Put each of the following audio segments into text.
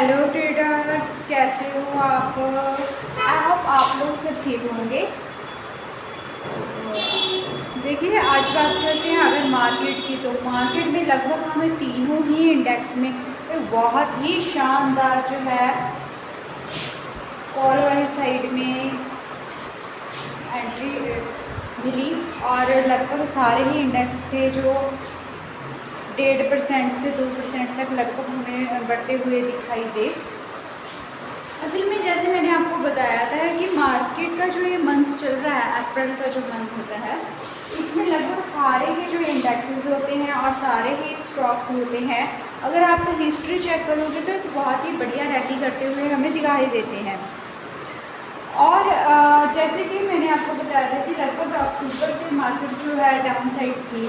Hello traders, कैसे हो आप? आई होप आप लोग सब ठीक होंगे। देखिए, आज बात करते हैं अगर मार्केट की, तो मार्केट में लगभग हमें तीनों ही इंडेक्स में बहुत ही शानदार जो है कॉल वाली साइड में एंट्री मिली और लगभग सारे ही इंडेक्स थे जो 1.5% से 2% तक लगभग हमें बढ़ते हुए दिखाई दे। असल में जैसे मैंने आपको बताया था कि मार्केट का जो ये मंथ चल रहा है, अप्रैल का जो मंथ होता है, इसमें लगभग सारे ही जो इंडेक्सेस होते हैं और सारे ही स्टॉक्स होते हैं, अगर आप हिस्ट्री चेक करोगे तो एक बहुत ही बढ़िया रैली करते हुए हमें दिखाई देते हैं। और जैसे कि मैंने आपको बताया था कि लगभग अक्टूबर से मार्केट जो है डाउन साइड थी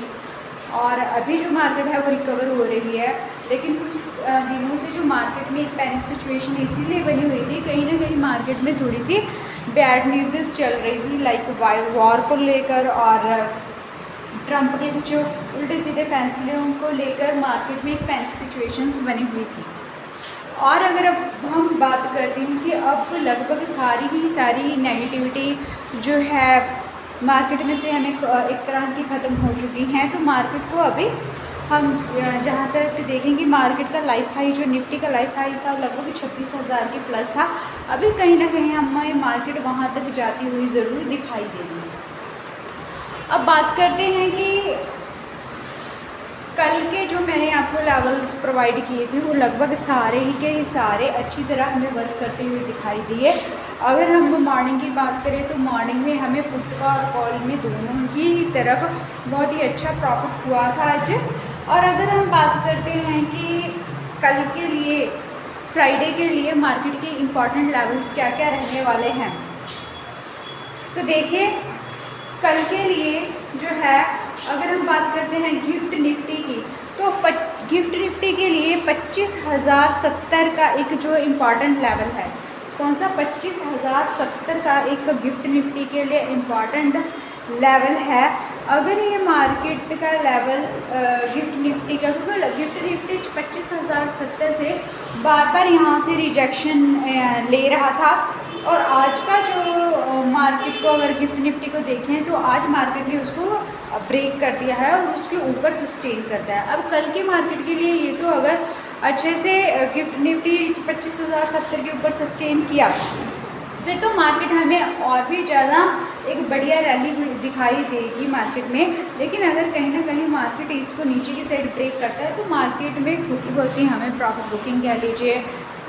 और अभी जो मार्केट है वो रिकवर हो रही है, लेकिन कुछ दिनों से जो मार्केट में एक पैनिक सिचुएशन इसीलिए बनी हुई थी, कहीं ना कहीं मार्केट में थोड़ी सी बैड न्यूज़ चल रही थी, लाइक वॉर को लेकर और ट्रंप के कुछ उल्टे सीधे फैसलों को लेकर मार्केट में एक पैनिक सिचुएशंस बनी हुई थी। और अगर अब हम बात करते हैं कि अब लगभग सारी ही सारी नेगेटिविटी जो है मार्केट में से हमें एक तरह की ख़त्म हो चुकी हैं, तो मार्केट को अभी हम जहाँ तक देखेंगे मार्केट का लाइफ हाई, जो निफ्टी का लाइफ हाई था लगभग 26,000 के प्लस था। अभी कहीं ना कहीं हमें मार्केट वहाँ तक जाती हुई ज़रूर दिखाई दे रही है। अब बात करते हैं कि कल के जो मैंने आपको लेवल्स प्रोवाइड किए थे वो लगभग सारे ही के सारे अच्छी तरह हमें वर्क करते हुए दिखाई दिए। अगर हम मॉर्निंग की बात करें तो मॉर्निंग में हमें पुट का और कॉल में दोनों ही तरफ बहुत ही अच्छा प्रॉफिट हुआ था आज। और अगर हम बात करते हैं कि कल के लिए, फ्राइडे के लिए मार्केट के इम्पॉर्टेंट लेवल्स क्या क्या रहने वाले हैं, तो देखिए कल के लिए जो है अगर हम बात करते हैं गिफ्ट निफ्टी की, तो गिफ्ट निफ्टी के लिए 25,070 का एक जो इम्पॉर्टेंट लेवल है, कौन सा 25,070 का एक गिफ्ट निफ्टी के लिए इम्पॉर्टेंट लेवल है। अगर ये मार्केट का लेवल गिफ्ट निफ्टी का, क्योंकि गिफ्ट निफ्टी 25,070 से बार बार यहाँ से रिजेक्शन ले रहा था, और आज का जो मार्केट को अगर गिफ्ट निफ्टी को देखें तो आज मार्केट ने उसको ब्रेक कर दिया है और उसके ऊपर सस्टेन करता है। अब कल के मार्केट के लिए ये तो अगर अच्छे से गिफ्ट निफ्टी 25,070 के ऊपर सस्टेन किया, फिर तो मार्केट हमें और भी ज़्यादा एक बढ़िया रैली दिखाई देगी मार्केट में। लेकिन अगर कहीं ना कहीं मार्केट इसको नीचे की साइड ब्रेक करता है तो मार्केट में थोड़ी बहुत ही हमें प्रॉफिट बुकिंग कह लीजिए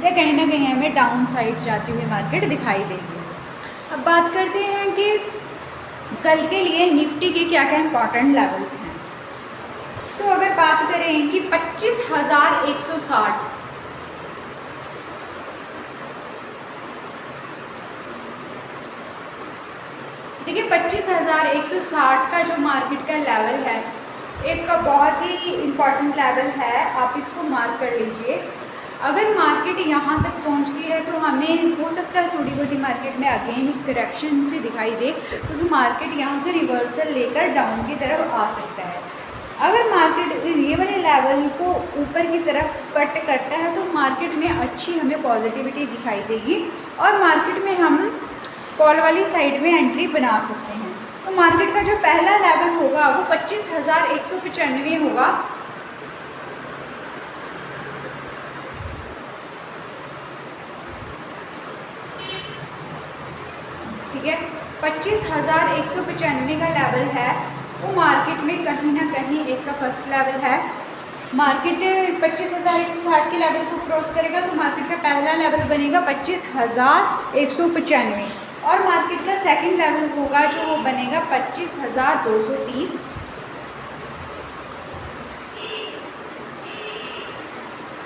या कहीं ना कहीं हमें डाउन साइड जाती हुई मार्केट दिखाई देगी। अब बात करते हैं कि कल के लिए निफ्टी के क्या क्या इंपॉर्टेंट लेवल्स हैं। तो अगर बात करें कि 25,160, देखिए 25,160 का जो मार्केट का लेवल है एक बहुत ही इम्पॉर्टेंट लेवल है, आप इसको मार्क कर लीजिए। अगर मार्केट यहाँ तक पहुँचती है तो हमें हो सकता है थोड़ी बहुत ही मार्केट में अगेन एक करेक्शन से दिखाई दे, क्योंकि मार्केट यहाँ से रिवर्सल लेकर डाउन की तरफ आ सकता है। अगर मार्केट ये वाले लेवल को ऊपर की तरफ कट करता है तो मार्केट में अच्छी हमें पॉजिटिविटी दिखाई देगी और मार्केट में हम कॉल वाली साइड में एंट्री बना सकते हैं। तो मार्केट का जो पहला लेवल होगा वो 25,195 होगा। ठीक है, 25,195 का लेवल है वो मार्केट में कहीं ना कहीं एक का फर्स्ट लेवल है। मार्केट 25,160 के लेवल को क्रॉस करेगा तो मार्केट का पहला लेवल बनेगा 25,195 और मार्केट का सेकंड लेवल होगा जो वो बनेगा 25,230।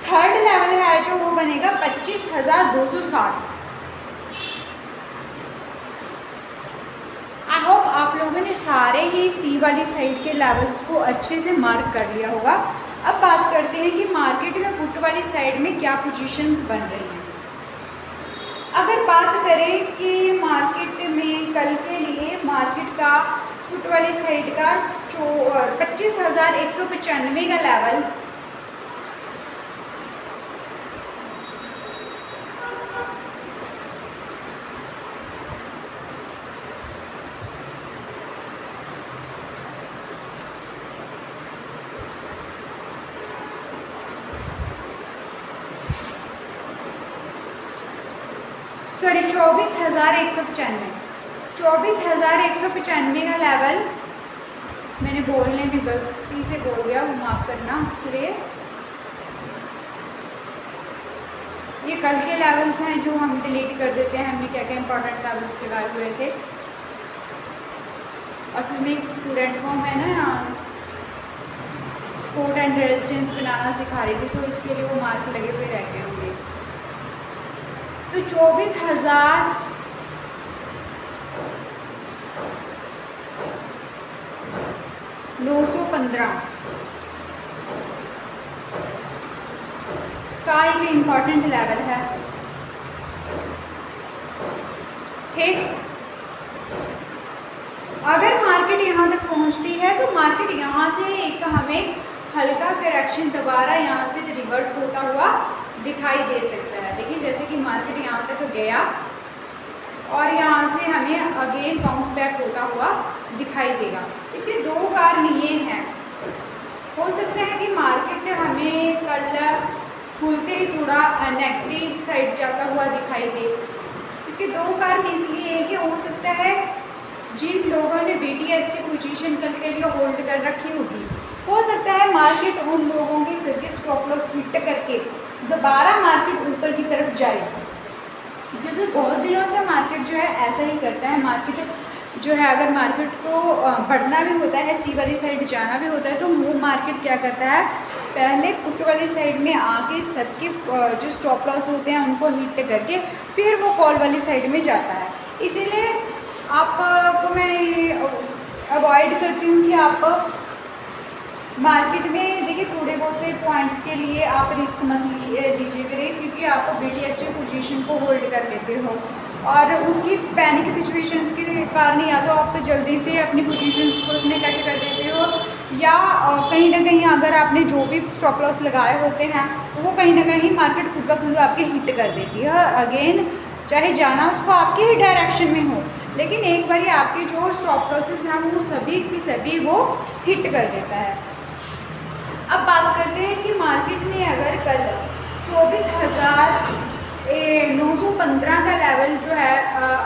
थर्ड लेवल है जो वो बनेगा 25,260। आई होप आप लोगों ने सारे ही सी वाली साइड के लेवल्स को अच्छे से मार्क कर लिया होगा। अब बात करते हैं कि मार्केट में पुट वाली साइड में क्या पोजीशंस बन रही हैं। अगर बात करें कि मार्केट में कल के लिए मार्केट का पुट वाली साइड का जो 25,195 का लेवल सॉरी 24,195, 24,195 का लेवल मैंने बोलने में गलती से बोल दिया, वो माफ़ करना उसके लिए। ये कल के लेवल्स हैं जो हम डिलीट कर देते हैं, हमने क्या क्या इंपॉर्टेंट लेवल्स लगाए हुए थे। असल में एक स्टूडेंट को मैं ना स्पोर्ट एंड रेजिडेंस बनाना सिखा रही थी, तो इसके लिए वो मार्क लगे हुए रह गए होंगे। तो 24,915 का एक इम्पॉर्टेंट लेवल है, ठीक। अगर मार्केट यहाँ तक पहुँचती है तो मार्केट यहाँ से एक हमें हल्का करेक्शन दोबारा यहाँ से रिवर्स होता हुआ दिखाई दे सकता है। देखिए जैसे कि मार्केट यहाँ तक गया और यहाँ से हमें अगेन बाउंस बैक होता हुआ दिखाई देगा। इसके दो कारण ये हैं, हो सकता है कि मार्केट हमें कल खुलते ही थोड़ा नेगेटिव साइड जाता हुआ दिखाई दे। इसके दो कारण इसलिए हैं कि हो सकता है जिन लोगों ने BTST पोजीशन कल के लिए होल्ड कर रखी होगी, हो सकता है मार्केट उन लोगों की सबके स्टॉप लॉस हिट करके दोबारा मार्केट ऊपर की तरफ जाए, क्योंकि बहुत दिनों से मार्केट जो है ऐसा ही करता है। मार्केट जो है अगर मार्केट को बढ़ना भी होता है, सी वाली साइड जाना भी होता है, तो वो मार्केट क्या करता है, पहले पुट वाली साइड में आके सबके जो स्टॉप लॉस होते हैं उनको हिट करके फिर वो कॉल वाली साइड में जाता है। इसीलिए आपको मैं अवॉइड करती हूँ कि आप मार्केट में देखिए थोड़े बहुत पॉइंट्स के लिए आप रिस्क मत लीजिए करें, क्योंकि आप BTST पोजीशन को होल्ड कर लेते हो और उसकी पैनिक सिचुएशंस के कारण या तो आप जल्दी से अपनी पोजीशंस को उसमें कट कर देते हो, या कहीं ना कहीं अगर आपने जो भी स्टॉप लॉस लगाए होते हैं वो कहीं ना कहीं मार्केट खुद ब खुद आपके हिट कर देती है। अगेन चाहे जाना उसको आपके ही डायरेक्शन में हो, लेकिन एक बार आपके जो स्टॉप लॉसेस हैं वो सभी की सभी वो हिट कर देता है। अब बात करते हैं कि मार्केट ने अगर कल 24,915 का लेवल जो है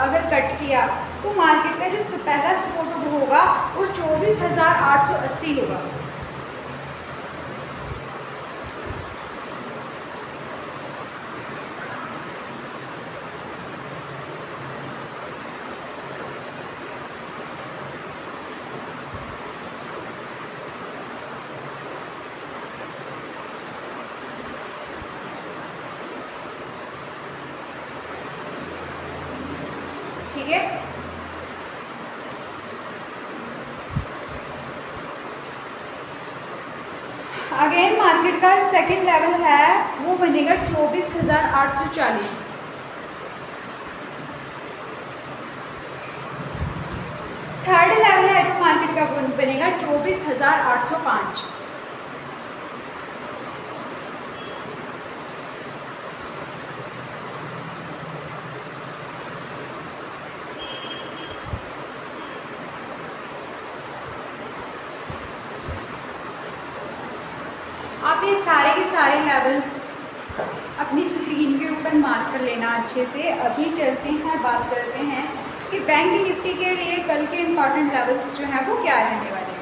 अगर कट किया तो मार्केट का जो पहला सपोर्ट होगा वो 24,880 होगा। ठीक है, अगेन मार्केट का सेकंड लेवल है वो बनेगा 24,840। थर्ड लेवल है जो मार्केट का बनेगा 24,805। आप ये सारे के सारे लेवल्स अपनी स्क्रीन के ऊपर मार्क कर लेना अच्छे से। अभी चलते हैं, बात करते हैं कि बैंक निफ्टी के लिए कल के इम्पॉर्टेंट लेवल्स जो हैं वो क्या रहने वाले हैं।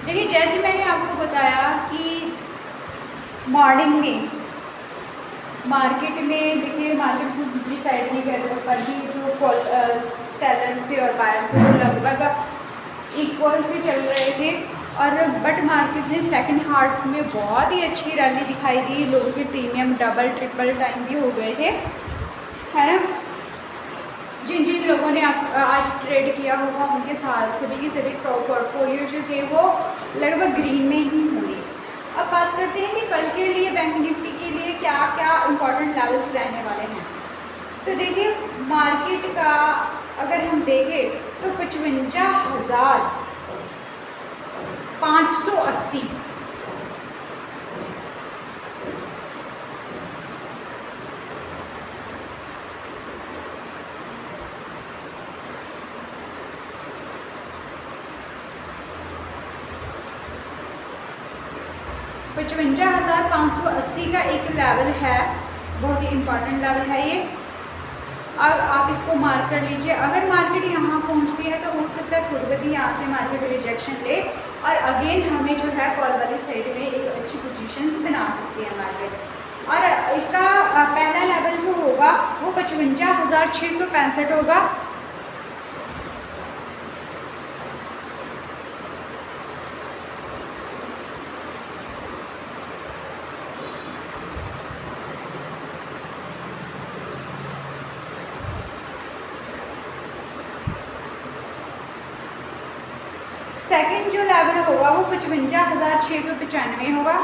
देखिए जैसे मैंने आपको बताया कि मॉर्निंग में मार्केट में देखिए मार्केट को दूसरी साइड नहीं कर पर भी जो सेलर्स थे और बायर्स थे वो लगभग इक्वल से चल रहे थे, और बट मार्केट ने सेकंड हाफ में बहुत ही अच्छी रैली दिखाई दी। लोगों के प्रीमियम डबल ट्रिपल टाइम भी हो गए थे, है ना। जिन जिन लोगों ने आज ट्रेड किया होगा उनके साथ सभी की सभी पोर्टफोलियो जो थे वो लगभग ग्रीन में ही होंगे। अब बात करते हैं कि कल के लिए बैंक निफ्टी के लिए क्या क्या इम्पोर्टेंट लेवल्स रहने वाले हैं। तो देखिए मार्केट का अगर हम देखें तो 55,580 55,580 का एक लेवल है बहुत ही इम्पॉर्टेंट लेवल है ये। आप इसको मार्क कर लीजिए। अगर मार्केट यहाँ पहुँचती है तो हो सकता है थोड़ी बहुत यहाँ से मार्केट रिजेक्शन ले और अगेन हमें जो है कॉल वाली साइड में एक अच्छी पोजीशंस बना सकती है मार्केट। और इसका पहला लेवल जो होगा वो 55,665 होगा। सेकंड जो लेवल होगा वो 55,695 होगा।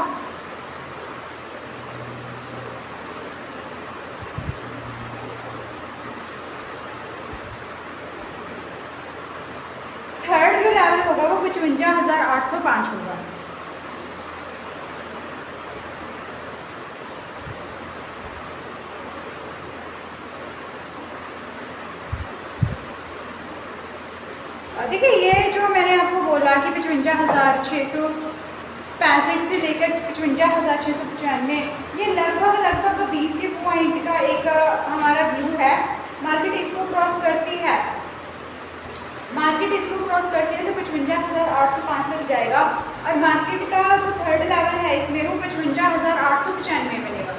थर्ड जो लेवल होगा वो 55,805 होगा। देखिए ये जो मैंने आपको बोला कि 55,665 से लेकर 55,695 ये लगभग 20 के पॉइंट का एक हमारा व्यू है। मार्केट इसको क्रॉस करती है, तो 55,805 तक जाएगा और मार्केट का जो थर्ड लेवल है इसमें वो 55,895 मिलेगा।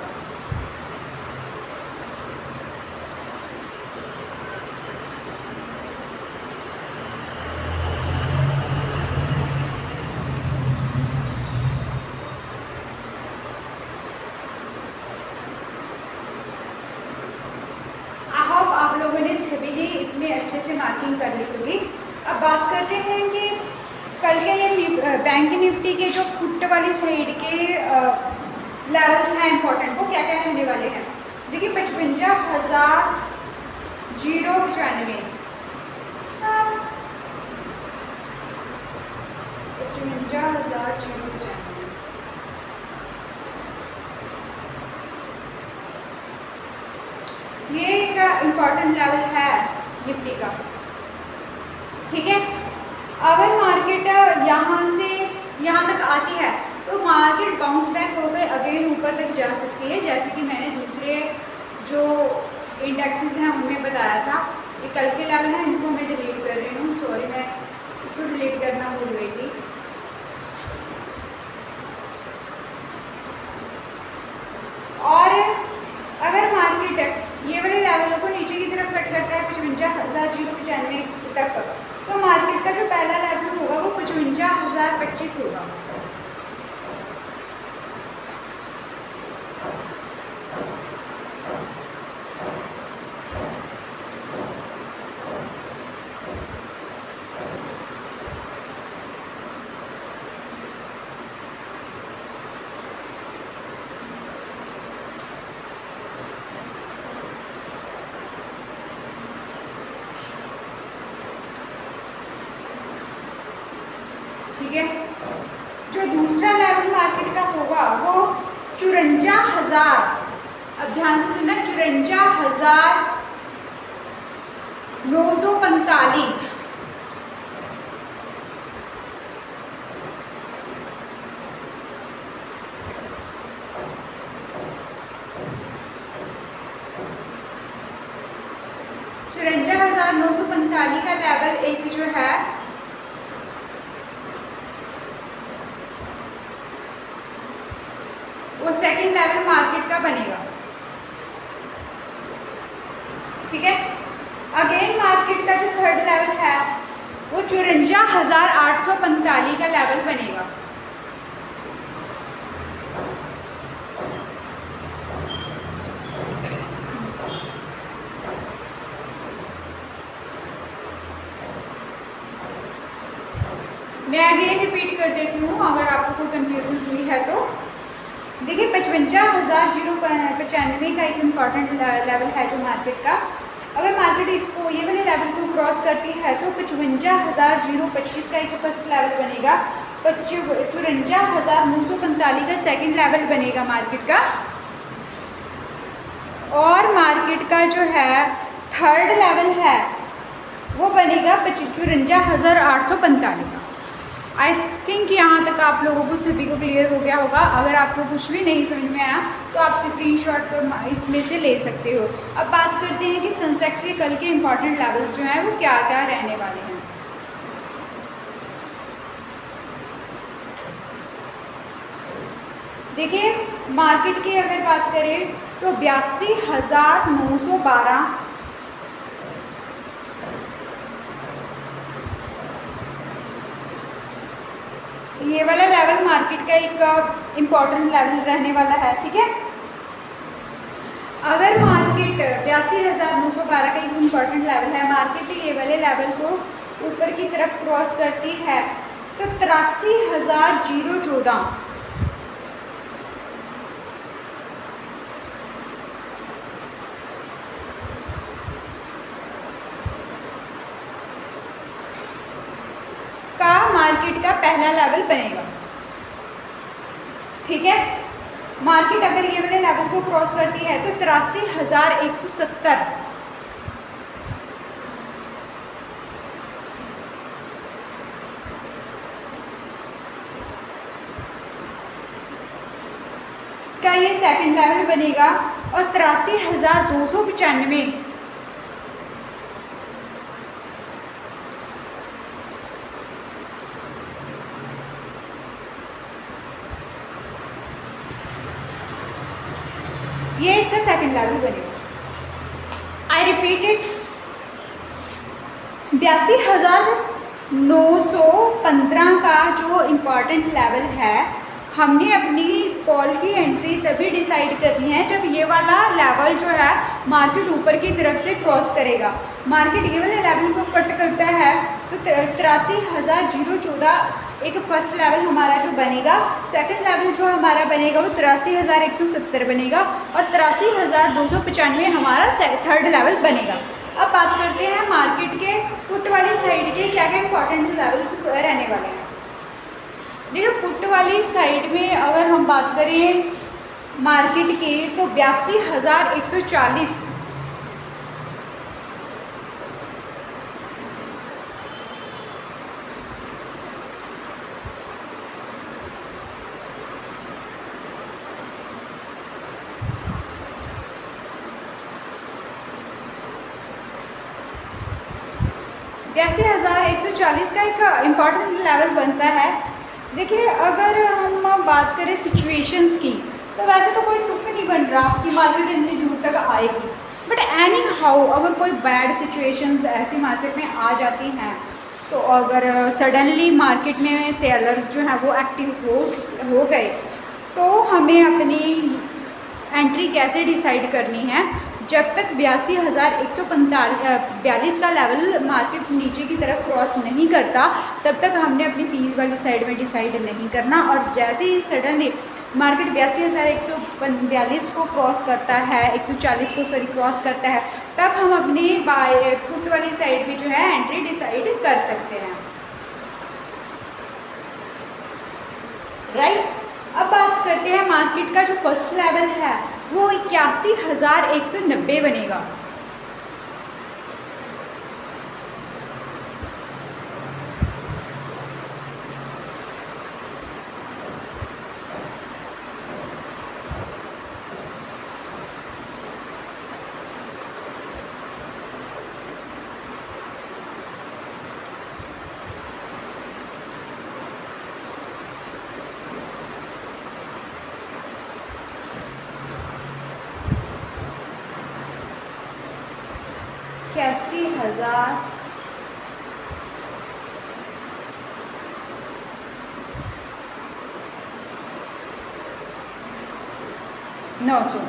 इसमें अच्छे से मार्किंग कर ली होगी। अब बात करते हैं कि कल के ये बैंक निफ्टी के जो पुट वाली साइड के लेवल्स हैं इंपॉर्टेंट, वो क्या क्या रहने वाले हैं। देखिए 55,095 ये एक इम्पॉर्टेंट लेवल है निफ्टी का। ठीक है, अगर मार्केट यहाँ से यहाँ तक आती है तो मार्केट बाउंस बैक होकर अगेन ऊपर तक जा सकती है, जैसे कि मैंने दूसरे जो इंडेक्सेस हैं उनमें बताया था। ये कल के लेवल हैं, इनको मैं डिलीट कर रही हूँ, सॉरी मैं इसको डिलीट करना भूल गई थी। और अगर मार्केट ये वाले लेवल को नीचे की तरफ कट करता है 55,095 तक, तो मार्केट का जो पहला लेवल होगा वो 55,025 होगा। ठीक है, जो दूसरा लेवल मार्केट का होगा वो 54,000, अब ध्यान से सुनना, 54,945। का लेवल एक जो है वो सेकंड लेवल मार्केट का बनेगा। ठीक है, अगेन मार्केट का जो थर्ड लेवल है वो 54,845 का लेवल बनेगा। मैं अगेन रिपीट कर देती हूँ अगर आपको कोई कंफ्यूजन हुई है तो। देखिए 55,095 का एक इम्पॉर्टेंट लेवल है जो मार्केट का। अगर मार्केट इसको ये वाले लेवल को क्रॉस करती है तो 55,025 का एक फर्स्ट लेवल बनेगा, 54,945 का सेकंड लेवल बनेगा मार्केट का, और मार्केट का जो है थर्ड लेवल है वो बनेगा 54,845 का। आई थिंक यहाँ तक आप लोगों को सभी को क्लियर हो गया होगा। अगर आपको कुछ भी नहीं समझ में आया तो आप स्क्रीनशॉट इसमें से ले सकते हो। अब बात करते हैं कि सेंसेक्स के कल के इम्पॉर्टेंट लेवल्स जो हैं वो क्या क्या रहने वाले हैं। देखिए, मार्केट की अगर बात करें तो 82,912, ये वाला लेवल मार्केट का एक इम्पॉर्टेंट लेवल रहने वाला है। ठीक है, अगर मार्केट 82,912 का एक इम्पॉर्टेंट लेवल है, मार्केट ये वाले लेवल को ऊपर की तरफ क्रॉस करती है तो 83,014 का मार्केट का पहला लेवल बनेगा। ठीक है, मार्केट अगर ये वाले लेवल को क्रॉस करती है तो 83,170 का ये सेकंड लेवल बनेगा और 83,295 ये इसका सेकंड लेवल बनेगा। आई रिपीट इट, 82,915 का जो इम्पॉर्टेंट लेवल है, हमने अपनी कॉल की एंट्री तभी डिसाइड करनी है जब ये वाला लेवल जो है मार्केट ऊपर की तरफ से क्रॉस करेगा। मार्केट ये वाले लेवल को कट करता है तो 83,014 एक फर्स्ट लेवल हमारा जो बनेगा। सेकंड लेवल जो हमारा बनेगा वो 83,170 बनेगा और 83,295 हमारा थर्ड लेवल बनेगा। अब बात करते हैं मार्केट के पुट वाली साइड के क्या क्या इंपॉर्टेंट लेवल्स रहने वाले हैं। देखिए, पुट वाली साइड में अगर हम बात करें मार्केट के तो 82,140 82,140 का एक इम्पॉर्टेंट लेवल बनता है। देखिए, अगर हम बात करें सिचुएशंस की तो वैसे तो कोई तुक नहीं बन रहा कि मार्केट इतनी दूर तक आएगी, बट एनी हाउ अगर कोई बैड सिचुएशंस ऐसी मार्केट में आ जाती हैं तो अगर सडनली मार्केट में सेलर्स जो हैं वो एक्टिव हो गए तो हमें अपनी एंट्री कैसे डिसाइड करनी है। जब तक 82,142 का लेवल मार्केट नीचे की तरफ क्रॉस नहीं करता तब तक हमने अपनी पीस वाली साइड में डिसाइड नहीं करना। और जैसे ही सडनली मार्केट 82,142 को क्रॉस करता है, 140 को क्रॉस करता है, तब हम अपनी बाय पुट वाली साइड में जो है एंट्री डिसाइड कर सकते हैं। राइट, अब बात करते हैं मार्केट का जो फर्स्ट लेवल है वो 81,190 बनेगा। इक्यासी हजार 900।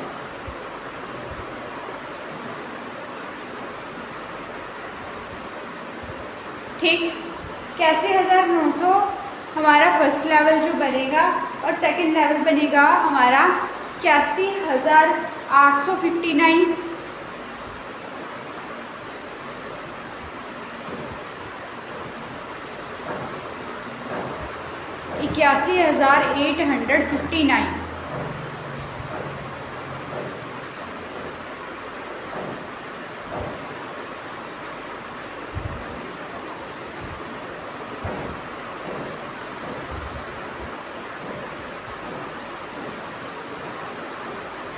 ठीक, 81,900 हमारा फर्स्ट लेवल जो बनेगा और सेकंड लेवल बनेगा हमारा 81,859। 81,859।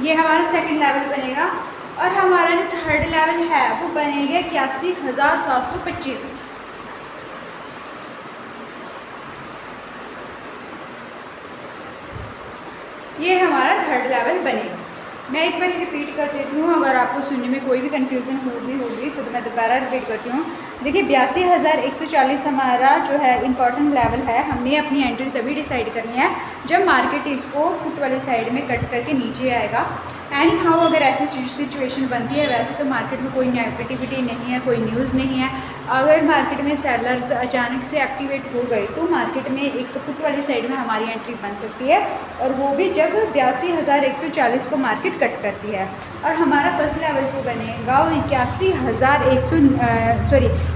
ये हमारा सेकंड लेवल बनेगा। और हमारा जो थर्ड लेवल है वो बनेगा 81,725। ये हमारा थर्ड लेवल बनेगा। मैं एक बार रिपीट कर देती हूँ, अगर आपको सुनने में कोई भी कन्फ्यूज़न होगी तो मैं दोबारा रिपीट करती हूँ। देखिए 82,140 हमारा जो है इम्पॉर्टेंट लेवल है। हमने अपनी एंट्री तभी डिसाइड करनी है जब मार्केट इसको पुट वाली साइड में कट करके नीचे आएगा। एनी हाउ अगर ऐसी सिचुएशन बनती है, वैसे तो मार्केट में कोई नेगेटिविटी नहीं है, कोई न्यूज़ नहीं है। अगर मार्केट में सेलर्स अचानक से एक्टिवेट हो गए तो मार्केट में एक पुट वाली साइड में हमारी एंट्री बन सकती है, और वो भी जब 82,140 को मार्केट कट करती है। और हमारा फर्स्ट लेवल जो बनेगा वो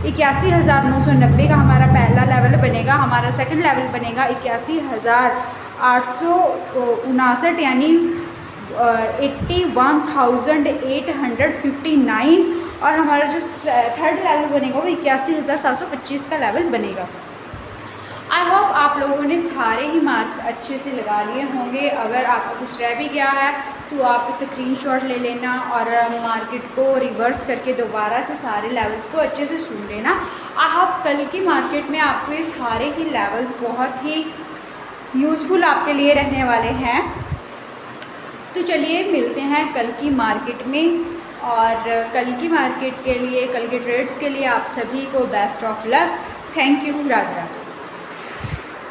81,990 का हमारा पहला लेवल बनेगा। हमारा सेकंड लेवल बनेगा 81,859, यानी 81,859। और हमारा जो थर्ड लेवल बनेगा वो 81,725 का लेवल बनेगा। आई होप आप लोगों ने सारे ही मार्क अच्छे से लगा लिए होंगे। अगर आपका कुछ रह भी गया है तो आप स्क्रीनशॉट ले लेना और मार्केट को रिवर्स करके दोबारा से सारे लेवल्स को अच्छे से सुन लेना। आई होप कल की मार्केट में आपको ये सारे ही लेवल्स बहुत ही यूज़फुल आपके लिए रहने वाले हैं। तो चलिए मिलते हैं कल की मार्केट में। और कल की मार्केट के लिए, कल के ट्रेड्स के लिए आप सभी को best of luck. Thank you. Radhe Radhe.